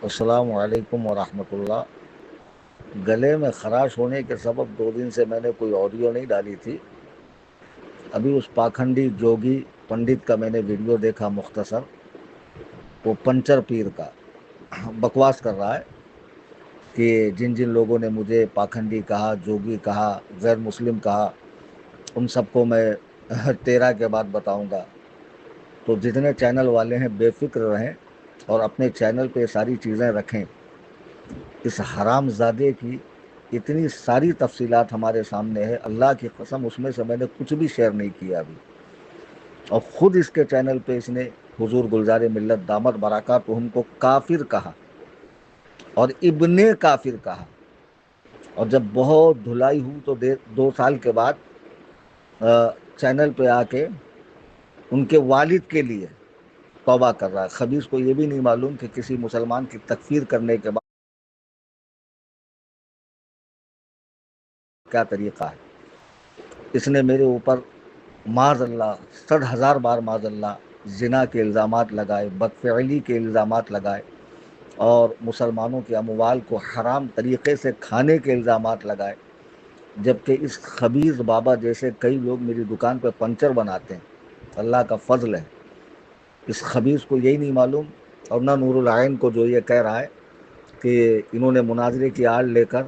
السلام علیکم ورحمۃ اللہ۔ گلے میں خراش ہونے کے سبب 2 دن سے میں نے کوئی آڈیو نہیں ڈالی تھی۔ ابھی اس پاکھنڈی جوگی پنڈت کا میں نے ویڈیو دیکھا مختصر، وہ پنچر پیر کا بکواس کر رہا ہے کہ جن جن لوگوں نے مجھے پاکھنڈی کہا، جوگی کہا، غیر مسلم کہا، ان سب کو میں 13 کے بعد بتاؤں گا۔ تو جتنے چینل والے ہیں بے فکر رہیں اور اپنے چینل پہ ساری چیزیں رکھیں۔ اس حرام زادے کی اتنی ساری تفصیلات ہمارے سامنے ہے، اللہ کی قسم اس میں سے میں نے کچھ بھی شیئر نہیں کیا ابھی، اور خود اس کے چینل پہ اس نے حضور گلزار ملت دامت برکاتہم کو کافر کہا اور ابن کافر کہا، اور جب بہت دھلائی ہوئی تو 2 سال کے بعد چینل پہ آ کے ان کے والد کے لیے توبہ کر رہا ہے۔ خبیث کو یہ بھی نہیں معلوم کہ کسی مسلمان کی تکفیر کرنے کے بعد کیا طریقہ ہے۔ اس نے میرے اوپر معاذ اللہ 60,000 بار معاذ اللہ زنا کے الزامات لگائے، بدفعلی کے الزامات لگائے، اور مسلمانوں کے اموال کو حرام طریقے سے کھانے کے الزامات لگائے، جبکہ اس خبیث بابا جیسے کئی لوگ میری دکان پہ پنچر بناتے ہیں۔ اللہ کا فضل ہے، اس خبیث کو یہی نہیں معلوم، اور نہ نور العین کو جو یہ کہہ رہا ہے کہ انہوں نے مناظرے کی آڑ لے کر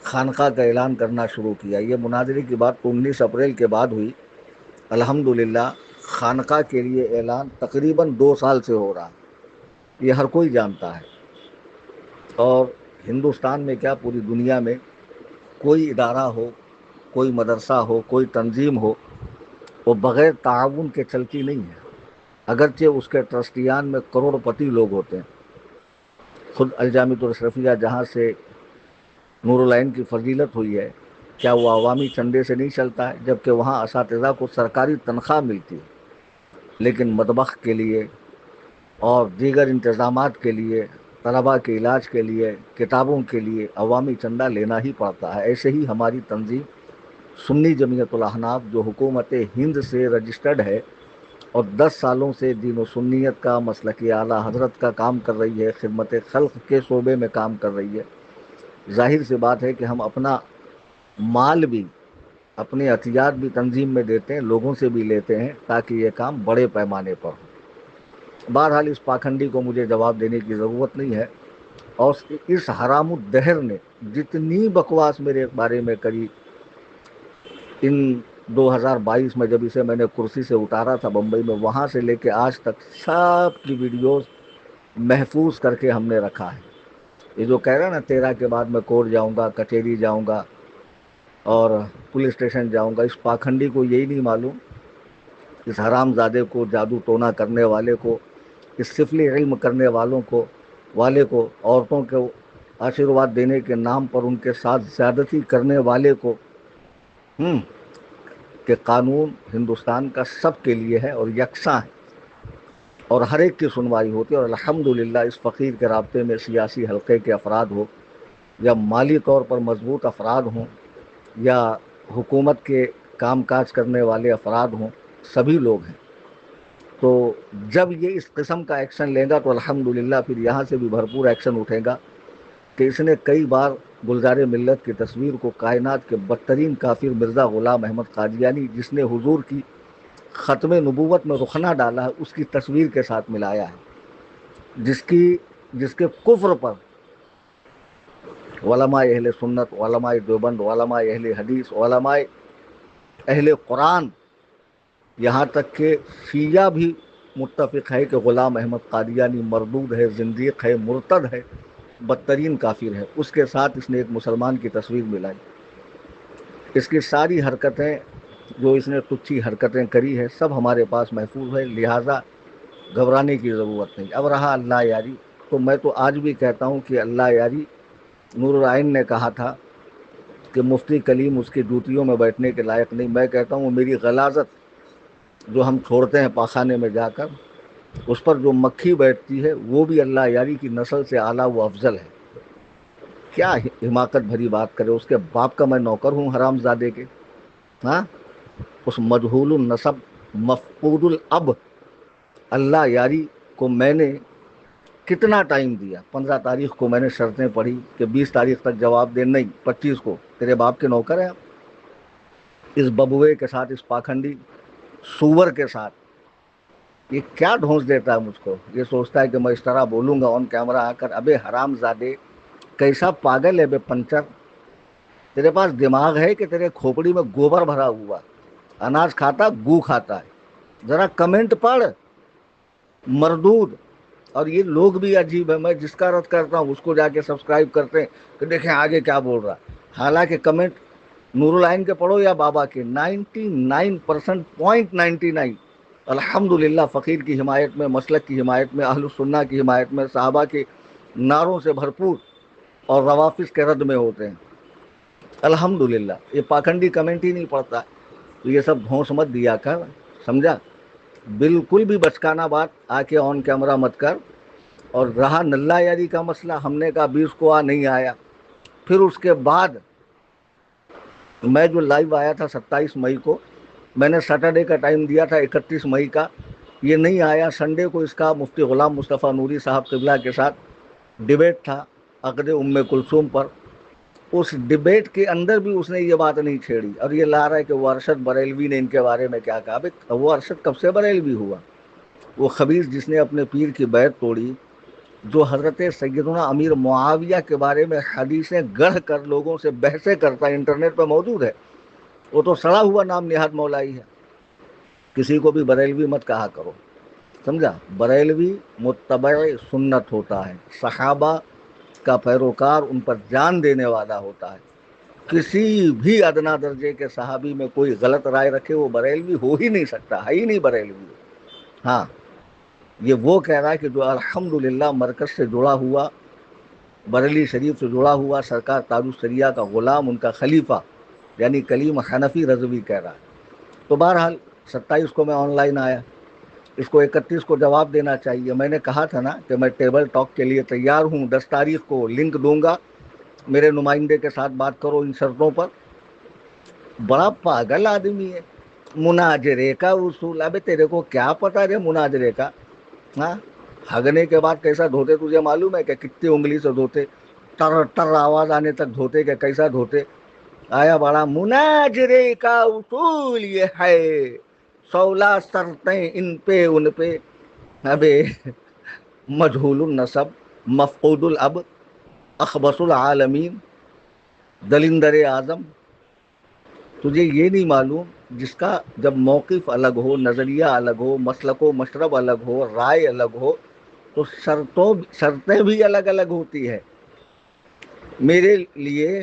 خانقاہ کا اعلان کرنا شروع کیا۔ یہ مناظرے کی بات تو 19 اپریل کے بعد ہوئی، الحمدللہ خانقاہ کے لیے اعلان تقریباً 2 سال سے ہو رہا، یہ ہر کوئی جانتا ہے۔ اور ہندوستان میں کیا پوری دنیا میں کوئی ادارہ ہو، کوئی مدرسہ ہو، کوئی تنظیم ہو، وہ بغیر تعاون کے چلتی نہیں ہے، اگرچہ اس کے ٹرسٹیان میں کروڑ پتی لوگ ہوتے ہیں۔ خود الجامعۃ الاشرفیہ جہاں سے نور العین کی فضیلت ہوئی ہے، کیا وہ عوامی چندے سے نہیں چلتا ہے؟ جبکہ وہاں اساتذہ کو سرکاری تنخواہ ملتی ہے، لیکن مطبخ کے لیے اور دیگر انتظامات کے لیے، طلباء کے علاج کے لیے، کتابوں کے لیے عوامی چندہ لینا ہی پڑتا ہے۔ ایسے ہی ہماری تنظیم سنی جمعیت الاحناف جو حکومت ہند سے رجسٹرڈ ہے اور 10 سالوں سے دین و سنیت کا، مسلک اعلیٰ حضرت کا کام کر رہی ہے، خدمت خلق کے شعبے میں کام کر رہی ہے، ظاہر سی بات ہے کہ ہم اپنا مال بھی، اپنے عطیات بھی تنظیم میں دیتے ہیں، لوگوں سے بھی لیتے ہیں، تاکہ یہ کام بڑے پیمانے پر ہو۔ بہرحال اس پاکھنڈی کو مجھے جواب دینے کی ضرورت نہیں ہے، اور اس حرام الدہر نے جتنی بکواس میرے بارے میں کری، ان 2022 میں جب اسے میں نے کرسی سے اتارا تھا بمبئی میں، وہاں سے لے کے آج تک سب کی ویڈیوز محفوظ کر کے ہم نے رکھا ہے۔ یہ جو کہہ رہا ہے نا 13 کے بعد میں کورٹ جاؤں گا، کچہری جاؤں گا اور پولیس اسٹیشن جاؤں گا، اس پاکھنڈی کو یہی نہیں معلوم، اس حرام زادے کو، جادو ٹونا کرنے والے کو، اس سفلی علم کرنے والے کو، عورتوں کو آشیرواد دینے کے نام پر ان کے ساتھ زیادتی کرنے والے کو، کہ قانون ہندوستان کا سب کے لیے ہے اور یکساں ہے، اور ہر ایک کی سنوائی ہوتی ہے۔ اور الحمدللہ اس فقیر کے رابطے میں سیاسی حلقے کے افراد ہو، یا مالی طور پر مضبوط افراد ہوں، یا حکومت کے کام کاج کرنے والے افراد ہوں، سبھی لوگ ہیں۔ تو جب یہ اس قسم کا ایکشن لے گا تو الحمدللہ پھر یہاں سے بھی بھرپور ایکشن اٹھے گا، کہ اس نے کئی بار گلزار ملت کی تصویر کو کائنات کے بدترین کافر مرزا غلام احمد قادیانی، جس نے حضور کی ختم نبوت میں رخنہ ڈالا ہے، اس کی تصویر کے ساتھ ملایا ہے، جس کے کفر پر علماء اہل سنت، علماء دیوبند، علماء اہل حدیث، علماء اہل قرآن، یہاں تک کہ شیعہ بھی متفق ہے کہ غلام احمد قادیانی مردود ہے، زندیق ہے، مرتد ہے، بدترین کافر ہے۔ اس کے ساتھ اس نے ایک مسلمان کی تصویر ملائی۔ اس کی ساری حرکتیں جو اس نے تچھی حرکتیں کری ہے، سب ہمارے پاس محفوظ ہے، لہٰذا گھبرانے کی ضرورت نہیں۔ اب رہا اللہ یاری، تو میں تو آج بھی کہتا ہوں کہ اللہ یاری، نور العین نے کہا تھا کہ مفتی کلیم اس کی جوتیوں میں بیٹھنے کے لائق نہیں، میں کہتا ہوں میری غلاظت جو ہم چھوڑتے ہیں پاخانے میں جا کر، اس پر جو مکھی بیٹھتی ہے وہ بھی اللہ یاری کی نسل سے اعلیٰ و افضل ہے۔ کیا حماقت بھری بات کرے، اس کے باپ کا میں نوکر ہوں حرام زادے کے، ہاں؟ اس مجہول النسب، مفقود الاب اللہ یاری کو میں نے کتنا ٹائم دیا؟ 15 تاریخ کو میں نے شرطیں پڑھی کہ 20 تاریخ تک جواب دے، نہیں 25 کو، تیرے باپ کے نوکر ہیں آپ، اس ببوے کے ساتھ، اس پاکھنڈی سور کے ساتھ۔ یہ کیا ڈھونس دیتا ہے مجھ کو؟ یہ سوچتا ہے کہ میں اس طرح بولوں گا آن کیمرہ آ کر، ابے حرام زادے کیسا پاگل ہے بے پنچر، تیرے پاس دماغ ہے کہ تیرے کھوپڑی میں گوبر بھرا ہوا، اناج کھاتا گو کھاتا ہے؟ ذرا کمنٹ پڑھ مردود۔ اور یہ لوگ بھی عجیب ہے، میں جس کا رد کرتا ہوں اس کو جا کے سبسکرائب کرتے ہیں کہ دیکھیں آگے کیا بول رہا، حالانکہ کمنٹ نور العین کے پڑھو یا بابا کے، 99% 0.99 الحمدللہ فقیر کی حمایت میں، مسلک کی حمایت میں، اہل السنہ کی حمایت میں، صحابہ کے نعروں سے بھرپور اور روافظ کے رد میں ہوتے ہیں الحمدللہ۔ یہ پاکھنڈی کمنٹ ہی نہیں پڑتا، تو یہ سب ڈھونس مت دیا کر، سمجھا؟ بالکل بھی بچکانا بات آ کے آن کیمرہ مت کر۔ اور رہا نلہ یاری کا مسئلہ، ہم نے کہا 20 کو نہیں آیا، پھر اس کے بعد میں جو لائیو آیا تھا 27 مئی کو، میں نے سیٹرڈے کا ٹائم دیا تھا 31 مئی کا، یہ نہیں آیا۔ سنڈے کو اس کا مفتی غلام مصطفیٰ نوری صاحب قبلہ کے ساتھ ڈیبیٹ تھا عقد ام کلثوم پر، اس ڈیبیٹ کے اندر بھی اس نے یہ بات نہیں چھیڑی، اور یہ لا رہا ہے کہ وہ ارشد بریلوی نے ان کے بارے میں کیا کہا۔ وہ ارشد کب سے بریلوی ہوا؟ وہ خبیث جس نے اپنے پیر کی بیعت توڑی، جو حضرت سیدنا امیر معاویہ کے بارے میں حدیثیں گڑھ کر لوگوں سے بحثیں کرتا ہے، انٹرنیٹ پہ موجود ہے، وہ تو سڑا ہوا نام نہاد مولائی ہے۔ کسی کو بھی بریلوی مت کہا کرو، سمجھا؟ بریلوی متبع سنت ہوتا ہے، صحابہ کا پیروکار، ان پر جان دینے والا ہوتا ہے۔ کسی بھی ادنا درجے کے صحابی میں کوئی غلط رائے رکھے وہ بریلوی ہو ہی نہیں سکتا، ہے ہی نہیں بریلوی۔ ہاں، یہ وہ کہہ رہا ہے کہ جو الحمدللہ مرکز سے جڑا ہوا، بریلی شریف سے جڑا ہوا، سرکار تاج الشریعہ کا غلام، ان کا خلیفہ، یعنی کلیم حنفی رضوی کہہ رہا ہے۔ تو بہرحال 27 کو میں آن لائن آیا، اس کو 31 کو جواب دینا چاہیے۔ میں نے کہا تھا نا کہ میں ٹیبل ٹاک کے لیے تیار ہوں، 10 تاریخ کو لنک دوں گا، میرے نمائندے کے ساتھ بات کرو ان شرطوں پر۔ بڑا پاگل آدمی ہے، مناظرے کا اصول، ابے تیرے کو کیا پتا رے مناظرے کا؟ ہاں، ہگنے کے بعد کیسا دھوتے تجھے معلوم ہے کہ کتنی انگلی سے دھوتے؟ ٹر ٹر آواز آنے تک دھوتے کہ کیسا دھوتے؟ آیا بڑا مناظرے کا اصول یہ ہے، 16 شرطیں ان پہ ان پہ۔ ابے مجہول النسب، مفقود الاب، اخبث العالمین، دلندر اعظم، تجھے یہ نہیں معلوم جس کا جب موقف الگ ہو، نظریہ الگ ہو، مسلک و مشرب الگ ہو، رائے الگ ہو، تو شرطیں بھی الگ الگ ہوتی ہے۔ میرے لیے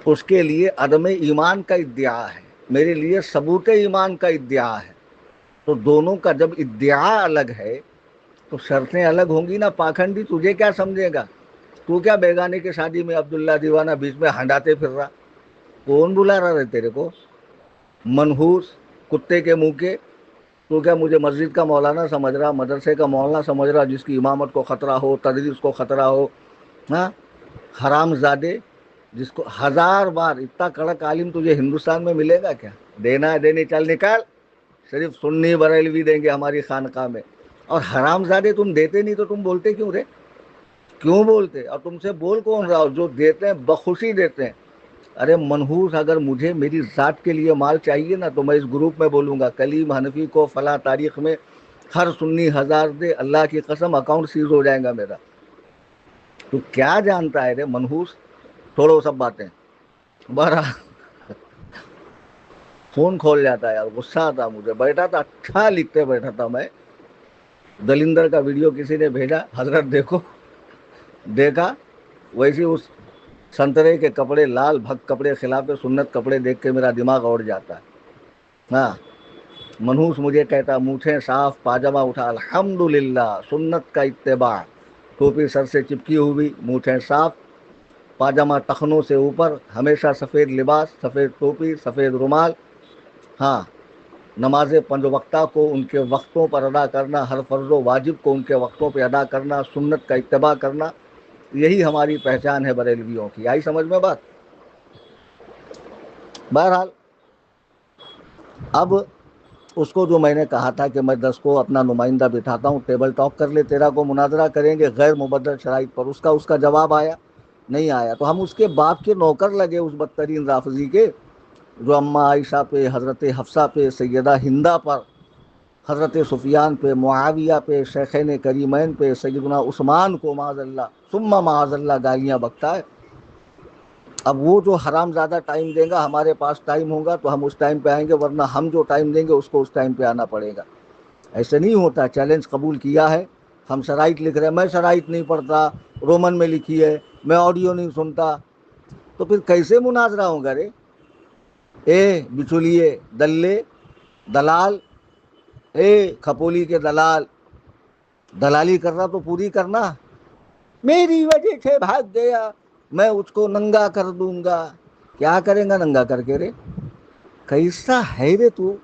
اس کے لیے عدم ایمان کا ادعا ہے، میرے لیے ثبوت ایمان کا ادعا ہے، تو دونوں کا جب ادعا الگ ہے تو شرطیں الگ ہوں گی نا۔ پاکھنڈی تجھے کیا سمجھے گا؟ تو کیا بیگانے کی شادی میں عبداللہ دیوانہ بیچ میں ہنڈاتے پھر رہا؟ کون بلا رہا ہے تیرے کو؟ منحوس کتے کے منہ کے، تو کیا مجھے مسجد کا مولانا سمجھ رہا، مدرسے کا مولانا سمجھ رہا، جس کی امامت کو خطرہ ہو، تدریس کو خطرہ ہو؟ ہاں، حرام زادے، جس کو 1000 بار اتنا کڑک عالم تجھے ہندوستان میں ملے گا کیا؟ دینا ہے دینی، چل نکال، صرف سنی بریلوی دیں گے ہماری خانقاہ میں۔ اور حرام زادے تم دیتے نہیں تو تم بولتے کیوں رے؟ کیوں بولتے؟ اور تم سے بول کون رہا ہو؟ جو دیتے ہیں بخوشی دیتے ہیں۔ ارے منحوس، اگر مجھے میری ذات کے لیے مال چاہیے نا تو میں اس گروپ میں بولوں گا کلیم حنفی کو فلاں تاریخ میں ہر سنی 1000 دے، اللہ کی قسم اکاؤنٹ سیز ہو جائے گا میرا۔ تو کیا جانتا ہے رے منحوس؟ چھوڑو سب باتیں، بارہ فون کھول جاتا ہے یار، غصہ آتا مجھے۔ بیٹھا تھا اچھا لکھتے بیٹھا تھا میں، دلندر کا ویڈیو کسی نے بھیجا، حضرت دیکھو، دیکھا، ویسے اس سنترے کے کپڑے، لال بھگ کپڑے، خلاف سنت کپڑے دیکھ کے میرا دماغ اوڑ جاتا ہے۔ ہاں، منحوس مجھے کہتا مونچھیں صاف، پاجامہ اٹھا، الحمدللہ سنت کا اتباع، ٹوپی سر سے چپکی ہوئی، مونچھیں صاف، پاجامہ ٹخنوں سے اوپر، ہمیشہ سفید لباس، سفید ٹوپی، سفید رومال۔ ہاں، نماز 5 وقتہ کو ان کے وقتوں پر ادا کرنا، ہر فرض و واجب کو ان کے وقتوں پہ ادا کرنا، سنت کا اتباع کرنا، یہی ہماری پہچان ہے بریلویوں کی۔ آئی سمجھ میں بات؟ بہرحال اب اس کو جو میں نے کہا تھا کہ میں 10 کو اپنا نمائندہ بٹھاتا ہوں، ٹیبل ٹاک کر لے، 13 کو مناظرہ کریں گے غیر مبدل شرائط پر، اس کا جواب آیا نہیں آیا، تو ہم اس کے باپ کے نوکر لگے، اس بدترین رافضی کے، جو اماں عائشہ پہ، حضرت حفصہ پہ، سیدہ ہندہ پر، حضرت سفیان پہ، معاویہ پہ، شیخین کریمین پہ، سیدنا عثمان کو معاذ اللہ ثم معاذ اللہ گالیاں بکتا ہے۔ اب وہ جو حرام زیادہ ٹائم دے گا، ہمارے پاس ٹائم ہوگا تو ہم اس ٹائم پہ آئیں گے، ورنہ ہم جو ٹائم دیں گے اس کو اس ٹائم پہ آنا پڑے گا۔ ایسے نہیں ہوتا، چیلنج قبول کیا ہے، ہم شرائط لکھ رہے ہیں، میں شرائط نہیں پڑھتا، رومن میں لکھی ہے، میں آڈیو نہیں سنتا، تو پھر کیسے مناظرہ ہوگا رے؟ اے بچولیے، دلے، دلال، اے کھپولی کے دلال، دلالی کرنا تو پوری کرنا۔ میری وجہ سے بھاگ گیا، میں اس کو ننگا کر دوں گا۔ کیا کریں گا ننگا کر کے رے؟ کیسا ہے رے تو؟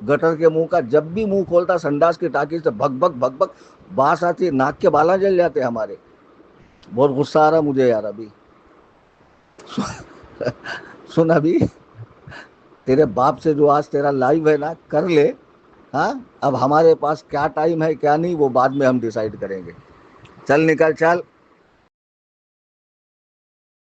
گٹر کے منہ کا، جب بھی منہ کھولتا سنڈاس کی ٹاکی سے بھگ بھگ بھگ بھگ باس آتی، ناک کے بالا جل جاتے ہمارے۔ بہت غصہ آ رہا مجھے یار ابھی۔ سن ابھی، تیرے باپ سے جو آج تیرا لائیو ہے نا، کر لے۔ ہاں، اب ہمارے پاس کیا ٹائم ہے کیا نہیں وہ بعد میں ہم ڈیسائیڈ کریں گے۔ چل نکل چل۔